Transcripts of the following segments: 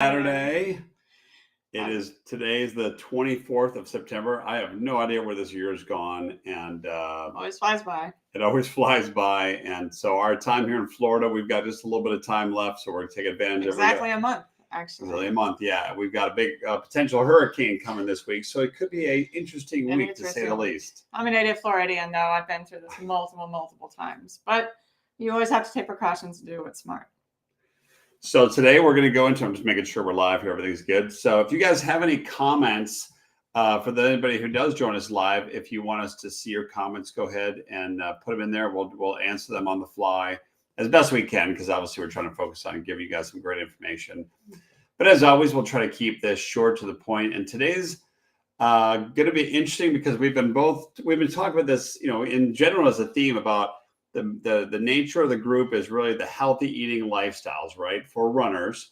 Saturday. Today is the 24th of September. I have no idea where this year has gone, and always flies by. It always flies by. And so our time here in Florida, we've got just a little bit of time left, so we're going to take advantage of it. Exactly a month, actually. Exactly a month, yeah. We've got a big potential hurricane coming this week, so it could be an interesting week to say the least. I'm a native Floridian, though. I've been through this multiple times, but you always have to take precautions to do what's smart. So today we're going to go into, I'm just making sure we're live here, everything's good. So if you guys have any comments, for anybody who does join us live, if you want us to see your comments, go ahead and put them in there. We'll answer them on the fly as best we can, because obviously we're trying to focus on giving you guys some great information. But as always, we'll try to keep this short to the point. And today's going to be interesting because we've been talking about this, in general as a theme about the nature of the group is really the healthy eating lifestyles, right, for runners.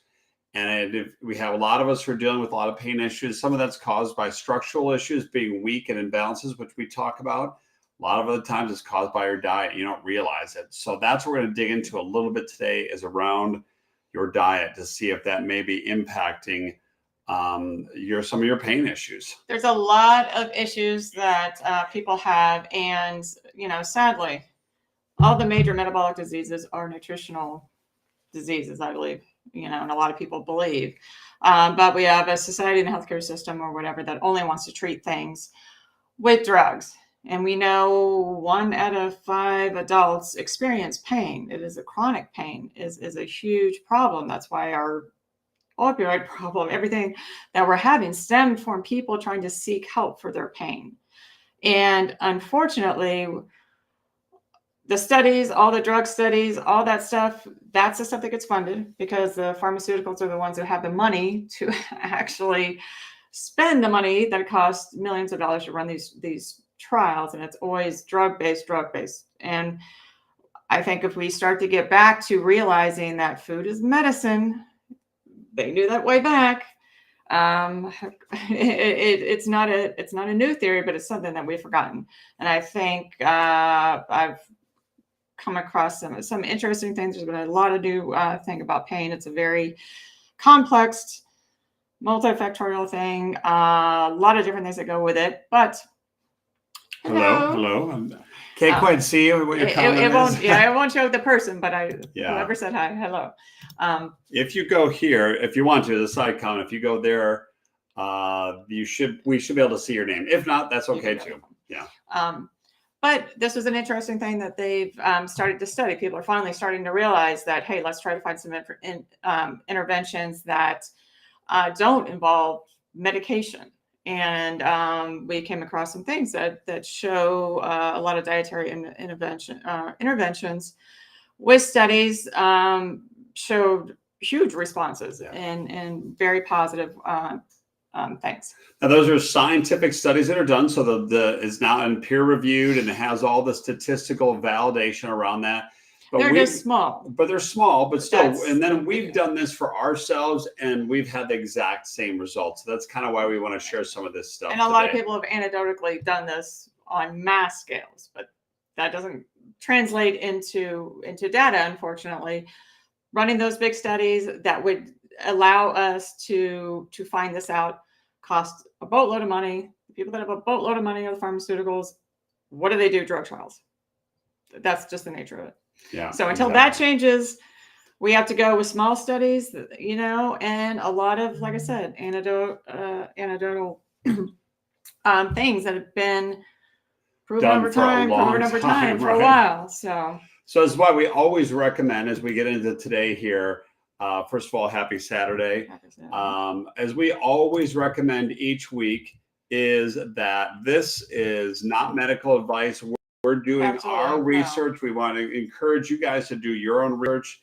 And if we have a lot of us who are dealing with a lot of pain issues. Some of that's caused by structural issues, being weak and imbalances, which we talk about. A lot of other times it's caused by your diet. You don't realize it. So that's what we're going to dig into a little bit today, is around your diet, to see if that may be impacting some of your pain issues. There's a lot of issues that people have, and sadly, all the major metabolic diseases are nutritional diseases, I believe, and a lot of people believe. But we have a society and a healthcare system or whatever that only wants to treat things with drugs. And we know 1 out of 5 adults experience pain. It is a chronic pain, is a huge problem. That's why our opioid problem, everything that we're having, stemmed from people trying to seek help for their pain. And unfortunately, the studies, all the drug studies, all that stuff, that's the stuff that gets funded, because the pharmaceuticals are the ones who have the money to actually spend the money that costs millions of dollars to run these trials. And it's always drug-based. And I think if we start to get back to realizing that food is medicine, they knew that way back. It's not a new theory, but it's something that we've forgotten. And I think I've come across some interesting things. There's been a lot of new thing about pain. It's a very complex, multifactorial thing. A lot of different things that go with it. But hello. Can't quite see what your comment is. It won't show the person, but whoever said hi, hello. If you go here, if you want to, the side comment, if you go there, we should be able to see your name. If not, that's okay too. Yeah. But this was an interesting thing that they've started to study. People are finally starting to realize that, hey, let's try to find some interventions that don't involve medication. And we came across some things that show a lot of dietary interventions with studies showed huge responses and very positive things. Now, those are scientific studies that are done. So the is now peer reviewed, and it has all the statistical validation around that. But they're just small. But they're small, but still. And then we've done this for ourselves, and we've had the exact same results. So that's kind of why we want to share some of this stuff. And a lot of people have anecdotally done this on mass scales, but that doesn't translate into data, unfortunately. Running those big studies that would allow us to find this out cost a boatload of money. The people that have a boatload of money are the pharmaceuticals. What do? Drug trials. That's just the nature of it. Yeah. So until that changes, we have to go with small studies, and a lot of, like I said, anecdotal things that have been proven over time for a while. So that's why we always recommend, as we get into today here, first of all, happy Saturday. As we always recommend each week, is that this is not medical advice. We're doing our research. We want to encourage you guys to do your own research.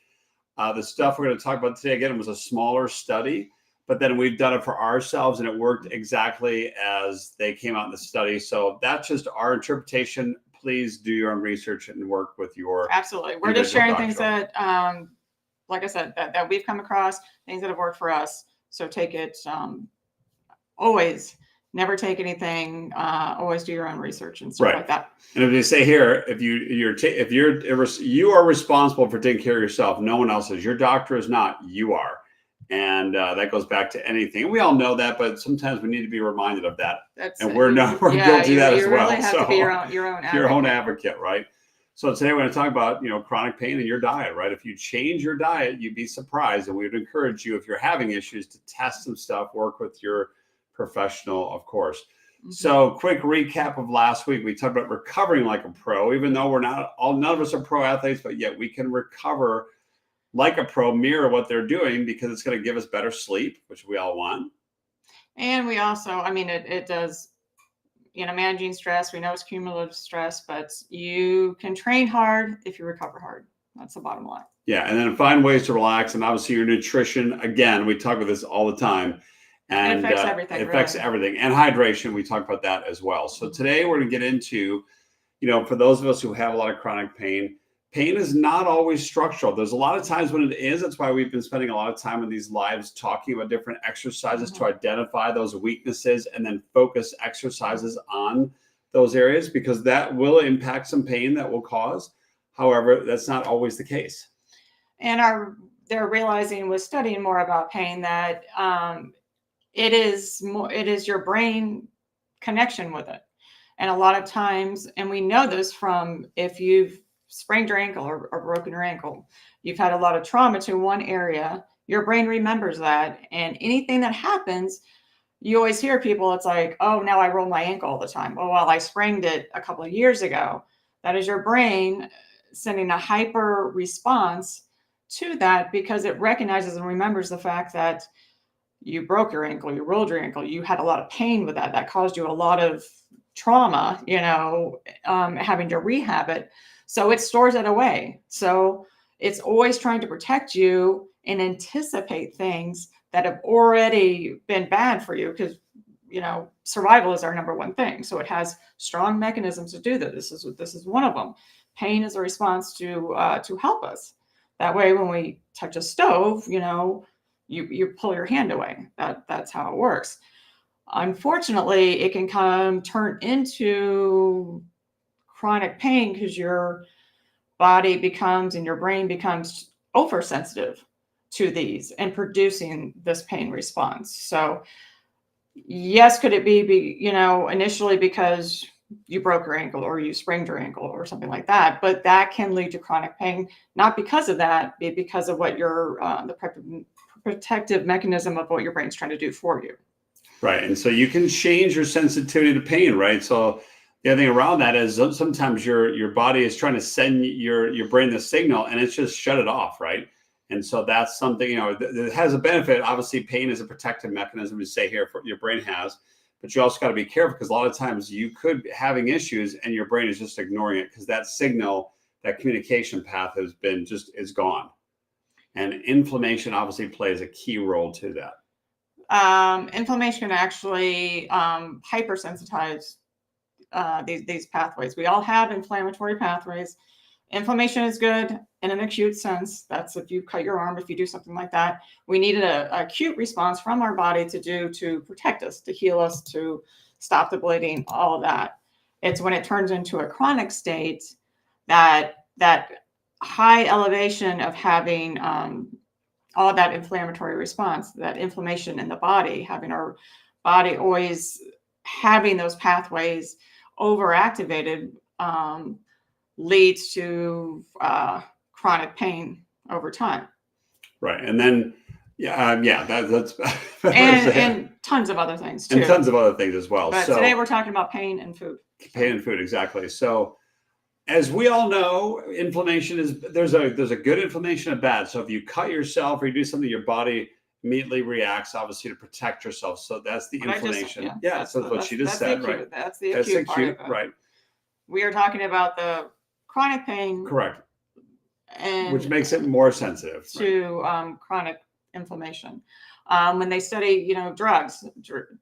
The stuff we're going to talk about today, again, was a smaller study, but then we've done it for ourselves, and it worked exactly as they came out in the study. So that's just our interpretation. Please do your own research and work with your absolutely. We're just sharing things that, like I said, that we've come across, things that have worked for us. So take it always. Never take anything. Always do your own research and stuff like that. And if you say here, if you are responsible for taking care of yourself, no one else is. Your doctor is not. You are. And that goes back to anything. We all know that, but sometimes we need to be reminded of that. And we're yeah, guilty of that as well. You really have to be your own advocate, right? So today we're going to talk about, chronic pain in your diet, right? If you change your diet, you'd be surprised. And we would encourage you, if you're having issues, to test some stuff, work with your professional, of course. Mm-hmm. So quick recap of last week. We talked about recovering like a pro, even though none of us are pro athletes, but yet we can recover like a pro, mirror what they're doing, because it's going to give us better sleep, which we all want. And we also, it does, managing stress. We know it's cumulative stress, but you can train hard if you recover hard. That's the bottom line. Yeah. And then find ways to relax. And obviously your nutrition, again, we talk about this all the time. And it affects everything. It affects everything. And hydration, we talk about that as well. So today we're going to get into, for those of us who have a lot of chronic pain is not always structural. There's a lot of times when it is. That's why we've been spending a lot of time in these lives talking about different exercises to identify those weaknesses and then focus exercises on those areas, because that will impact some pain that will cause. However, that's not always the case. And they're realizing with studying more about pain that it is your brain connection with it. And a lot of times, and we know this from if you've sprained your ankle or broken your ankle, you've had a lot of trauma to one area, your brain remembers that. And anything that happens, you always hear people, it's like, oh, now I roll my ankle all the time. Oh, well, I sprained it a couple of years ago. That is your brain sending a hyper response to that, because it recognizes and remembers the fact that you broke your ankle, you rolled your ankle, you had a lot of pain with that caused you a lot of trauma, having to rehab it. So it stores it away. So it's always trying to protect you and anticipate things that have already been bad for you, because, survival is our number one thing. So it has strong mechanisms to do that. This is one of them. Pain is a response to help us. That way, when we touch a stove, you pull your hand away. That's how it works. Unfortunately, it can turn into chronic pain because your body becomes and your brain becomes oversensitive to these and producing this pain response. So yes, could it be initially because you broke your ankle or you sprained your ankle or something like that, but that can lead to chronic pain, not because of that, but because of what the protective mechanism of what your brain's trying to do for you. Right. And so you can change your sensitivity to pain, right? So the other thing around that is sometimes your body is trying to send your brain the signal and it's just shut it off, right? And so that's something, that has a benefit. Obviously, pain is a protective mechanism, to say here, your brain has, but you also got to be careful, because a lot of times you could be having issues and your brain is just ignoring it, because that signal, that communication path is gone. And inflammation obviously plays a key role to that. Inflammation can actually hypersensitize these pathways. We all have inflammatory pathways. Inflammation is good in an acute sense. That's if you cut your arm, if you do something like that. We needed an acute response from our body to protect us, to heal us, to stop the bleeding, all of that. It's when it turns into a chronic state that high elevation of having all that inflammatory response, that inflammation in the body, having our body always having those pathways overactivated, leads to chronic pain over time. Right. And then, that's and tons of other things too. And tons of other things as well. But today we're talking about pain and food. Pain and food, exactly. So as we all know, inflammation there's a good inflammation and bad. So if you cut yourself or you do something, your body immediately reacts, obviously, to protect yourself. So that's the inflammation. That's what she just said, right? That's the acute part of it. Right. We are talking about the chronic pain. Correct. And which makes it more sensitive to chronic inflammation. When they study, drugs,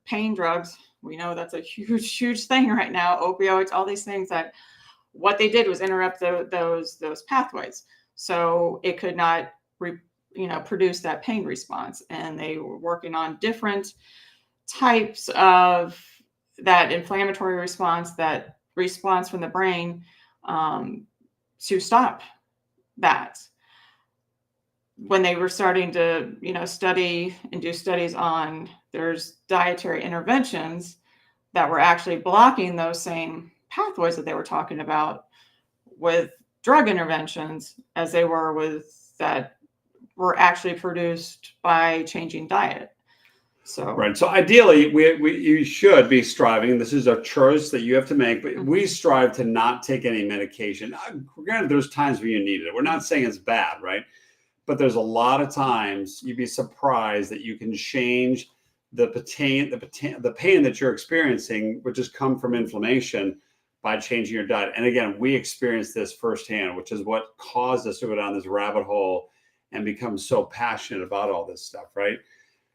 pain drugs, we know that's a huge thing right now. Opioids, all these things, that what they did was interrupt those pathways, so it could not produce that pain response. And they were working on different types of that inflammatory response, that response from the brain, to stop that. when they were starting to, study and do studies on, there's dietary interventions that were actually blocking those same pathways that they were talking about with drug interventions as they were with that were actually produced by changing diet. So right. So ideally, you should be striving. This is a choice that you have to make, but we strive to not take any medication. Granted, there's times where you need it. We're not saying it's bad, right? But there's a lot of times you'd be surprised that you can change the pain that you're experiencing, which has come from inflammation, by changing your diet. And again, we experienced this firsthand, which is what caused us to go down this rabbit hole and become so passionate about all this stuff, right?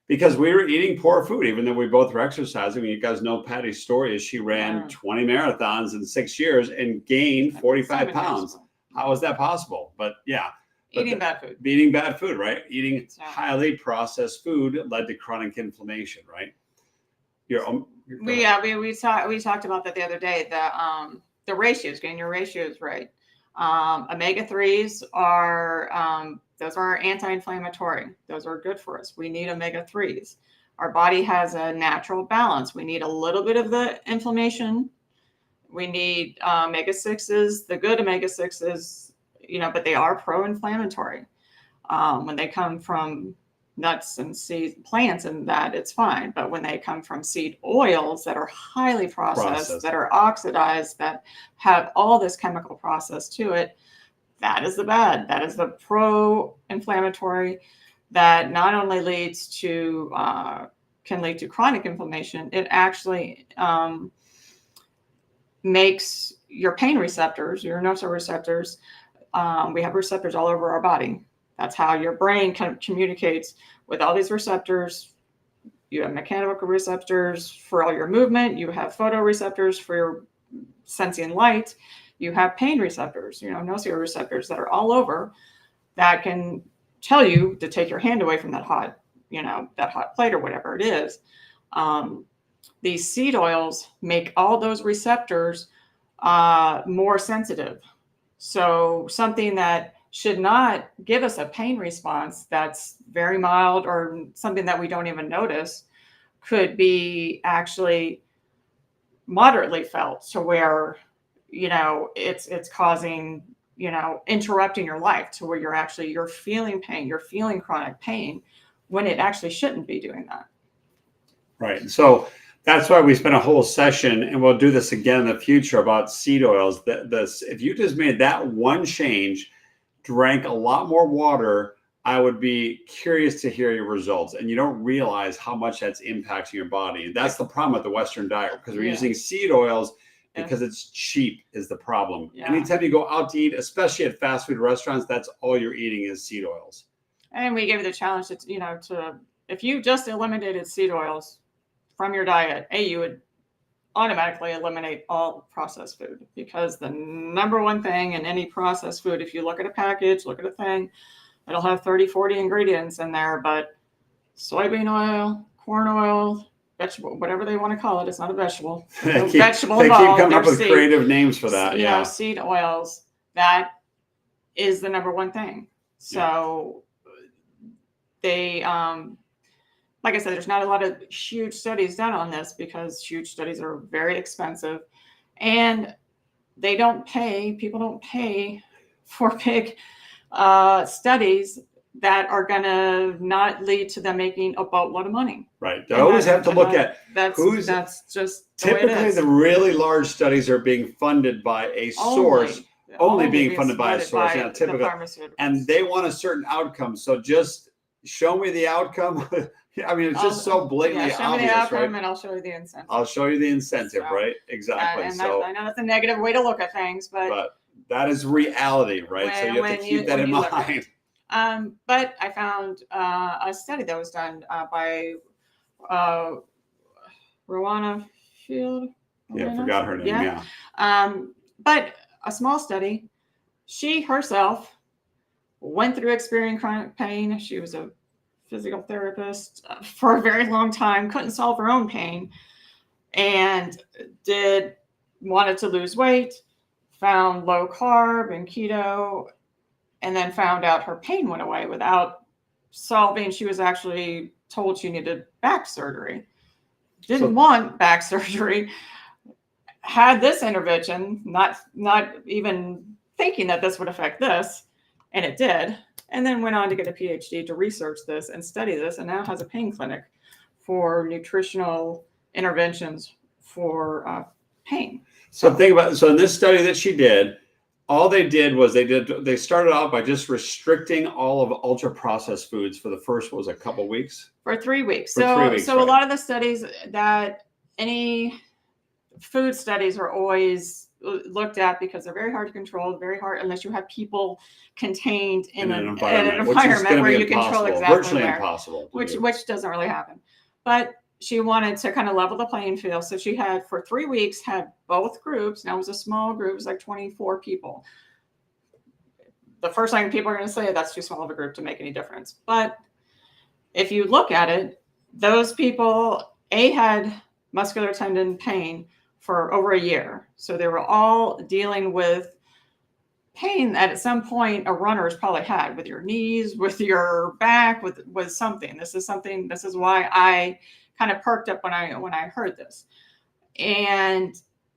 Because we were eating poor food, even though we both were exercising. You guys know Patty's story is she ran 20 marathons in 6 years and gained 45 pounds. How is that possible? But yeah. Eating bad food. Eating bad food, right? Eating highly processed food led to chronic inflammation, right? We talked about that the other day. The ratios, getting your ratios right. Omega-3s are those are anti-inflammatory. Those are good for us. We need omega-3s. Our body has a natural balance. We need a little bit of the inflammation. We need omega-6s, the good omega-6s, but they are pro-inflammatory. When they come from nuts and seeds, plants, and that, it's fine. But when they come from seed oils that are highly processed, that are oxidized, that have all this chemical process to it, that is the bad. That is the pro-inflammatory that not only leads to can lead to chronic inflammation. It actually makes your pain receptors, your nociceptors. We have receptors all over our body. That's how your brain communicates with all these receptors. You have mechanical receptors for all your movement. You have photoreceptors for your sensing light. You have pain receptors, nociceptors that are all over that can tell you to take your hand away from that hot plate or whatever it is. These seed oils make all those receptors more sensitive. So something that should not give us a pain response that's very mild or something that we don't even notice could be actually moderately felt to where, it's causing, interrupting your life to where you're feeling pain, you're feeling chronic pain when it actually shouldn't be doing that. Right. So that's why we spent a whole session, and we'll do this again in the future, about seed oils. If you just made that one change, drank a lot more water, I would be curious to hear your results. And you don't realize how much that's impacting your body. That's the problem with the Western diet, because we're using seed oils because it's cheap is the problem. Yeah. Anytime you go out to eat, especially at fast food restaurants, that's all you're eating is seed oils. And we gave you the challenge to if you just eliminated seed oils from your diet, you would automatically eliminate all processed food, because the number one thing in any processed food, if you look at a package, look at a thing, it'll have 30, 40 ingredients in there, but soybean oil, corn oil, vegetable, whatever they want to call it, it's not a vegetable. Vegetable they involved. Keep coming up with creative names for that. Seed oils, that is the number one thing. So they, like I said, there's not a lot of huge studies done on this because huge studies are very expensive, and people don't pay for big studies that are going to not lead to them making a boatload of money. Right. They always have to look at that's just typically the really large studies are being funded by a source, only being funded by a source. Typically, and they want a certain outcome. So just show me the outcome. I mean, it's just so blatantly show obvious, me the outcome, right? And I'll show you the incentive. I'll show you the incentive, right? Exactly. And I know that's a negative way to look at things, but that is reality, right? So you have to keep that in mind. But I found a study that was done by Rowana Field. I forgot her name. Yeah. But a small study. She herself went through experiencing chronic pain. She was a physical therapist for a very long time, couldn't solve her own pain, and wanted to lose weight, found low carb and keto, and then found out her pain went away without solving. She was actually told she needed back surgery. Didn't want back surgery. Had this intervention, not even thinking that this would affect this, and it did. And then went on to get a PhD to research this and study this, and now has a pain clinic for nutritional interventions for pain. So think about it. So in this study that she did, all they did was they started out by just restricting all of ultra processed foods for the first, what was it, a couple weeks? For 3 weeks. For 3 weeks, so right. A lot of the studies that any food studies are always looked at because they're very hard to control, very hard unless you have people contained in an environment where you control exactly virtually where, impossible, which doesn't really happen. But she wanted to kind of level the playing field. So she had, for 3 weeks, had both groups. Now it was a small group, it was like 24 people. The first thing people are going to say, that's too small of a group to make any difference. But if you look at it, those people, had muscular tendon pain for over a year. So they were all dealing with pain that at some point a runner's probably had with your knees, with your back, with something. This is why I kind of perked up when I heard this.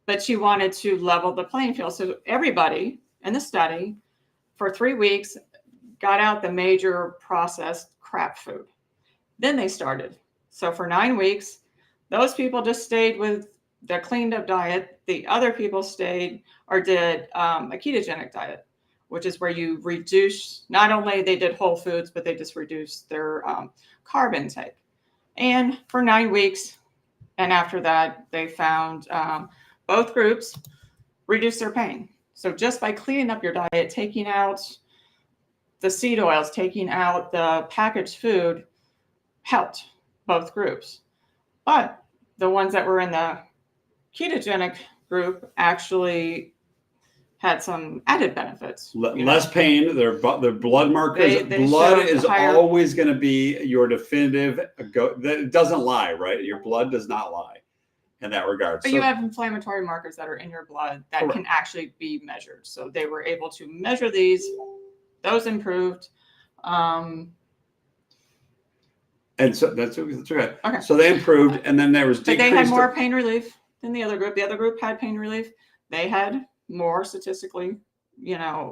But she wanted to level the playing field. So everybody in the study for 3 weeks got out the major processed crap food. Then they started. So for 9 weeks, those people just stayed with the cleaned up diet. The other people stayed or did a ketogenic diet, which is where you reduce, not only they did whole foods, but they just reduced their carb intake. And for 9 weeks, and after that, they found both groups reduced their pain. So just by cleaning up your diet, taking out the seed oils, taking out the packaged food, helped both groups. But the ones that were in the ketogenic group actually had some added benefits. Less pain. Their blood markers. Blood is always going to be your definitive. It doesn't lie, right? Your blood does not lie in that regard. But you have inflammatory markers that are in your blood that correct. Can actually be measured. So they were able to measure these. Those improved. And so that's okay. Okay. So they improved, and then there was decreased. But they had more pain relief than the other group. The other group had pain relief. They had more statistically,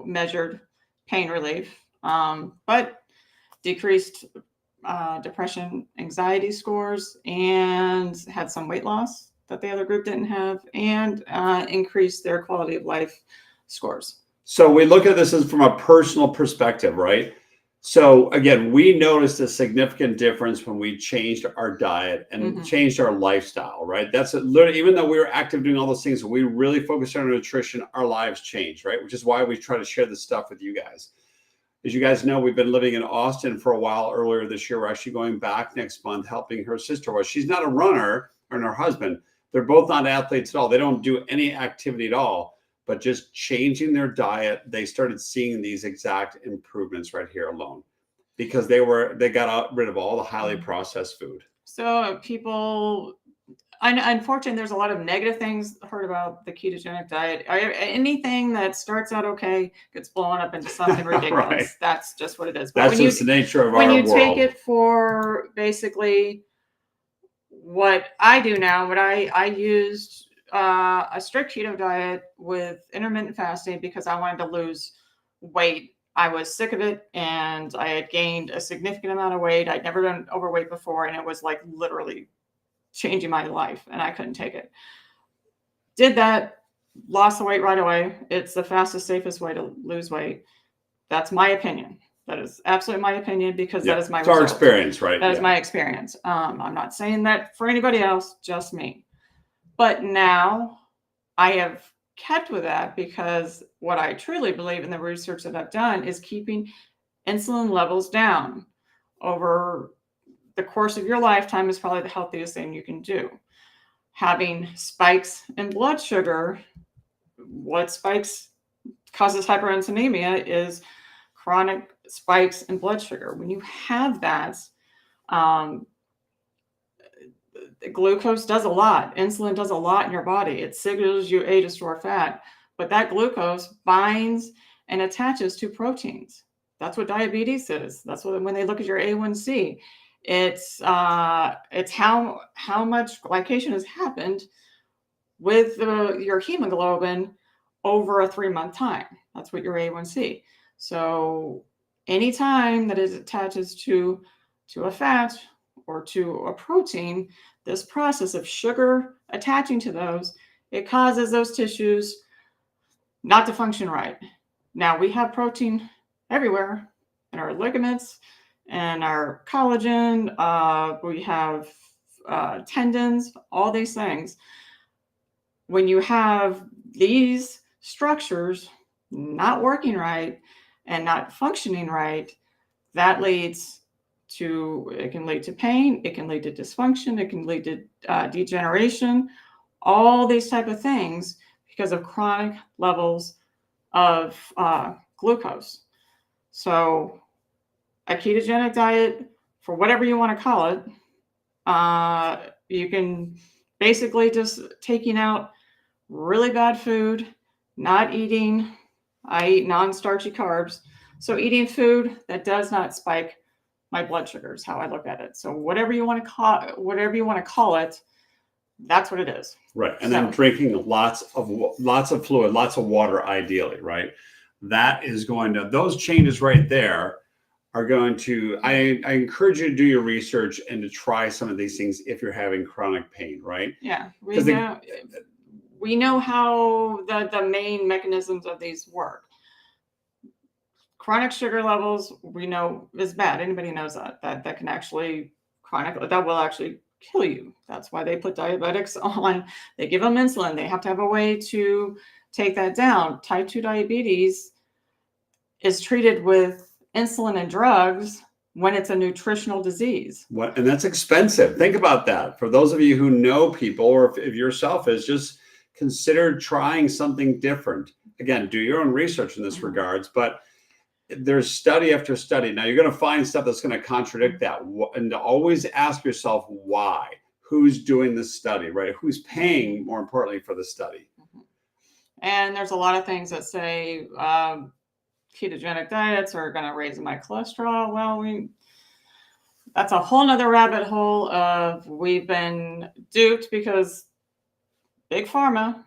measured pain relief, but decreased depression, anxiety scores, and had some weight loss that the other group didn't have, and increased their quality of life scores. So we look at this as from a personal perspective, right? So again, we noticed a significant difference when we changed our diet and changed our lifestyle, right? That's literally, even though we were active doing all those things, we really focused on our nutrition, our lives changed, right? Which is why we try to share this stuff with you guys. As you guys know, we've been living in Austin for a while. Earlier this year, we're actually going back next month, helping her sister. Well, she's not a runner, and her husband. They're both not athletes at all. They don't do any activity at all. But just changing their diet, they started seeing these exact improvements right here alone, because they got rid of all the highly processed food. So people, unfortunately, there's a lot of negative things heard about the ketogenic diet. Anything that starts out okay gets blown up into something ridiculous. Right. That's just what it is. But that's just the nature of our world. When you take it for basically what I do now, what I used a strict keto diet with intermittent fasting because I wanted to lose weight. I was sick of it, and I had gained a significant amount of weight. I'd never been overweight before, and it was like literally changing my life, and I couldn't take it. Did that, lost the weight right away. It's the fastest, safest way to lose weight. That's my opinion. That is absolutely my opinion, because that is my result. Our experience, right? That is my experience. I'm not saying that for anybody else, just me. But now I have kept with that, because what I truly believe in the research that I've done is keeping insulin levels down over the course of your lifetime is probably the healthiest thing you can do. Having spikes in blood sugar, what spikes causes hyperinsulinemia is chronic spikes in blood sugar. When you have that, glucose does a lot. Insulin does a lot in your body. It signals you to store fat, but that glucose binds and attaches to proteins. That's what diabetes is. That's what, when they look at your A1C, it's how much glycation has happened with your hemoglobin over a 3-month time. That's what your A1C. So anytime that it attaches to a fat or to a protein, this process of sugar attaching to those, it causes those tissues not to function right. Now, we have protein everywhere in our ligaments and our collagen. We have tendons, all these things. When you have these structures not working right and not functioning right, that leads to, it can lead to pain, it can lead to dysfunction, it can lead to degeneration, all these type of things because of chronic levels of glucose. So a ketogenic diet, for whatever you want to call it, you can basically just taking out really bad food, not eating. I eat non-starchy carbs. So eating food that does not spike my blood sugar is how I look at it. So whatever you want to call it, that's what it is. Right. And then drinking lots of fluid, lots of water, ideally, right? That is going to, those changes right there are going to, I encourage you to do your research and to try some of these things if you're having chronic pain, right? Yeah. We know how the main mechanisms of these work. Chronic sugar levels, we know, is bad. Anybody knows that can actually that will actually kill you. That's why they put diabetics on. They give them insulin. They have to have a way to take that down. Type 2 diabetes is treated with insulin and drugs when it's a nutritional disease. And that's expensive. Think about that. For those of you who know people, or if yourself is, just consider trying something different. Again, do your own research in this regards, but there's study after study. Now, you're going to find stuff that's going to contradict that. And to always ask yourself why. Who's doing this study, right? Who's paying, more importantly, for the study? And there's a lot of things that say ketogenic diets are going to raise my cholesterol. Well, that's a whole nother rabbit hole of, we've been duped because Big Pharma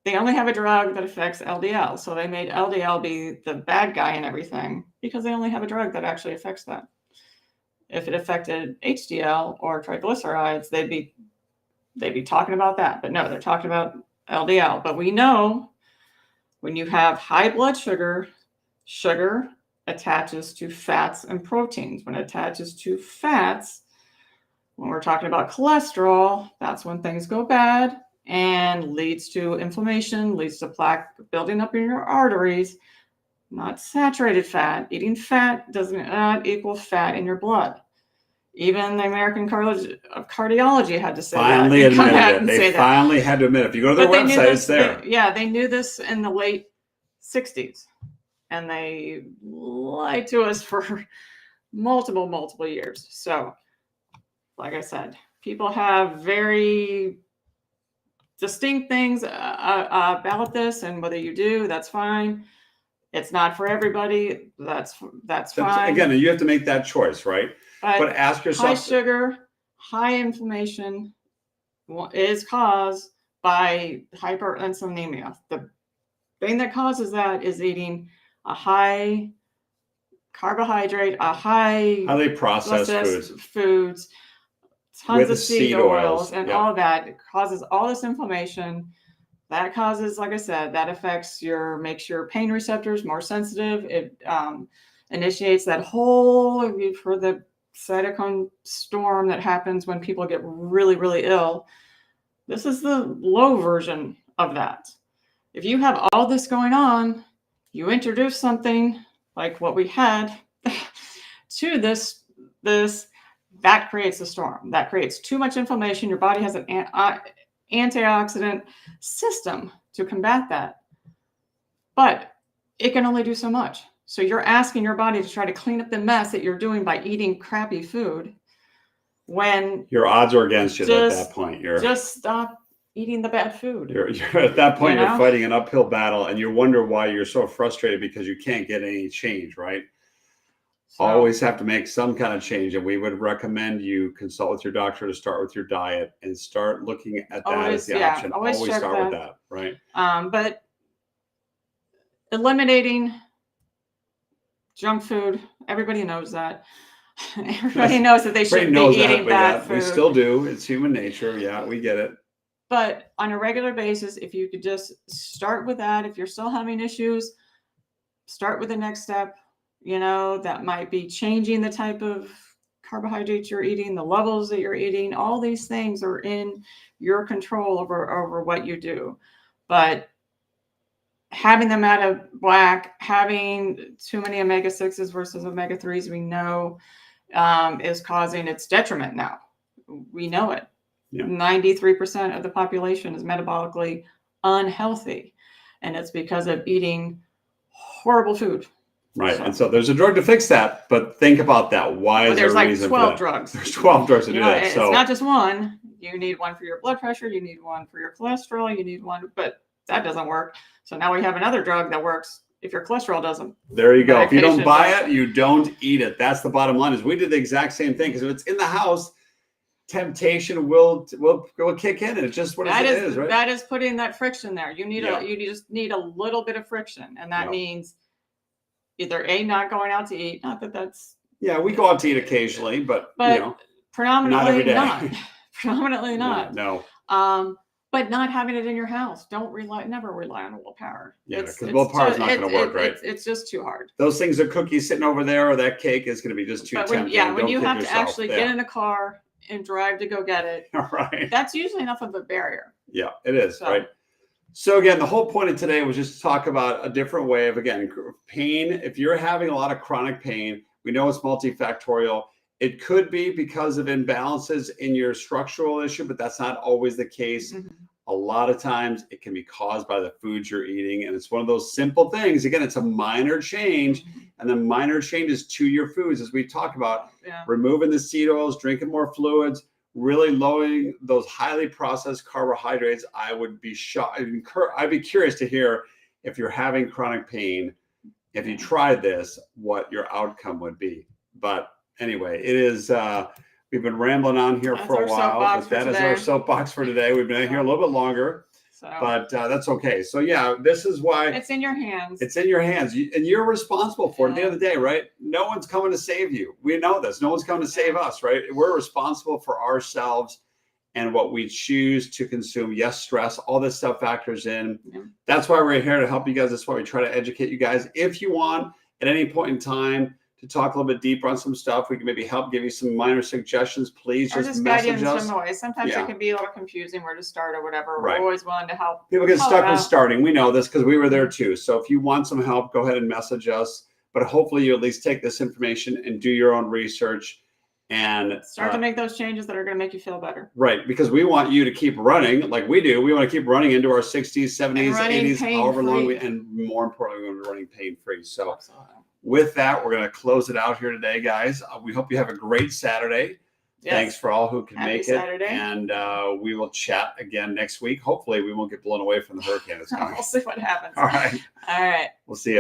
they only have a drug that affects LDL. So they made LDL be the bad guy and everything because they only have a drug that actually affects that. If it affected HDL or triglycerides, they'd be talking about that. But no, they're talking about LDL. But we know when you have high blood sugar, sugar attaches to fats and proteins. When it attaches to fats, when we're talking about cholesterol, that's when things go bad and leads to inflammation, leads to plaque building up in your arteries. Not saturated fat. Eating fat does not equal fat in your blood. Even the American College of Cardiology had to say finally that. Admitted it. They finally had to admit it. If you go to their website, it's there. They knew this in the late 60s. And they lied to us for multiple years. So, like I said, people have very distinct things about this, and whether you do, that's fine. It's not for everybody. That's fine. Again, you have to make that choice, right? But ask yourself. High sugar, high inflammation is caused by hyperinsulinemia. The thing that causes that is eating a high carbohydrate, highly processed foods. Tons of seed oils and all that. It causes all this inflammation. That causes, like I said, that affects makes your pain receptors more sensitive. It initiates that whole, you've heard the cytokine storm that happens when people get really, really ill. This is the low version of that. If you have all this going on, you introduce something like what we had to this, that creates a storm. That creates too much inflammation. Your body has an antioxidant system to combat that. But it can only do so much. So you're asking your body to try to clean up the mess that you're doing by eating crappy food when your odds are against you at that point. Just stop eating the bad food. You're at that point, You you're know? fighting an uphill battle, and you wonder why you're so frustrated because you can't get any change, right? So, Always have to make some kind of change, and we would recommend you consult with your doctor to start with your diet and start looking at that as the option. always check start with that. that, right? But eliminating junk food, everybody knows that. Everybody knows that they shouldn't be eating bad food. We still do. It's human nature. Yeah, we get it. But on a regular basis, if you could just start with that, if you're still having issues, start with the next step. You know, that might be changing the type of carbohydrates you're eating, the levels that you're eating. All these things are in your control over what you do. But having them out of whack, having too many omega-6s versus omega-3s, we know is causing its detriment now. We know it. Yeah. 93% of the population is metabolically unhealthy, and it's because of eating horrible food. Right. And so there's a drug to fix that, but think about that. Why is there a reason for that? There's like 12 drugs. There's 12 drugs to do that. It's not just one. You need one for your blood pressure. You need one for your cholesterol. You need one, but that doesn't work. So now we have another drug that works if your cholesterol doesn't. There you go. If you don't buy it, you don't eat it. That's the bottom line. Is we did the exact same thing, because if it's in the house, temptation will kick in, and it's just what it is, right? That is putting that friction there. You just need a little bit of friction, and that means either not going out to eat. Not that that's we go out to eat occasionally, but you know, predominantly not. Predominantly not. No. But not having it in your house. Never rely on willpower. Yeah, because willpower is not going to work, right? It's just too hard. Those things are cookies sitting over there, or that cake is going to be just too tempting. When you have to actually get in a car and drive to go get it, right? That's usually enough of a barrier. Yeah, it is, right? So again, the whole point of today was just to talk about a different way of, again, pain. If you're having a lot of chronic pain, we know it's multifactorial. It could be because of imbalances in your structural issue, but that's not always the case. Mm-hmm. A lot of times it can be caused by the foods you're eating. And it's one of those simple things. Again, it's a minor change. Mm-hmm. And the minor changes to your foods, as we talk about, removing the seed oils, drinking more fluids, really lowering those highly processed carbohydrates. I would be shocked. I'd be curious to hear, if you're having chronic pain, if you tried this, what your outcome would be. But anyway, it is, we've been rambling on here for a while, but that is our soapbox for today. We've been here a little bit longer, but that's okay. So this is why it's in your hands. It's in your hands, and you're responsible for it. At the end of the day, right? No one's coming to save you. We know this. No one's coming to save us, right? We're responsible for ourselves and what we choose to consume. Yes, stress, all this stuff factors in. Yeah. That's why we're here to help you guys. That's why we try to educate you guys. If you want, at any point in time, to talk a little bit deeper on some stuff, we can maybe help give you some minor suggestions. Please just message us. Some ways. Sometimes it can be a little confusing where to start or whatever. Right. We're always willing to help. People get stuck with starting. We know this because we were there too. So if you want some help, go ahead and message us. But hopefully you at least take this information and do your own research and start to make those changes that are going to make you feel better. Right. Because we want you to keep running like we do. We want to keep running into our 60s, 70s, 80s, however long and more importantly, we want to be running pain-free. So absolutely. With that, we're going to close it out here today, guys. We hope you have a great Saturday. Yes. Thanks for all who can make it. And we will chat again next week. Hopefully, we won't get blown away from the hurricane that's coming. We'll see what happens. All right. All right. We'll see you.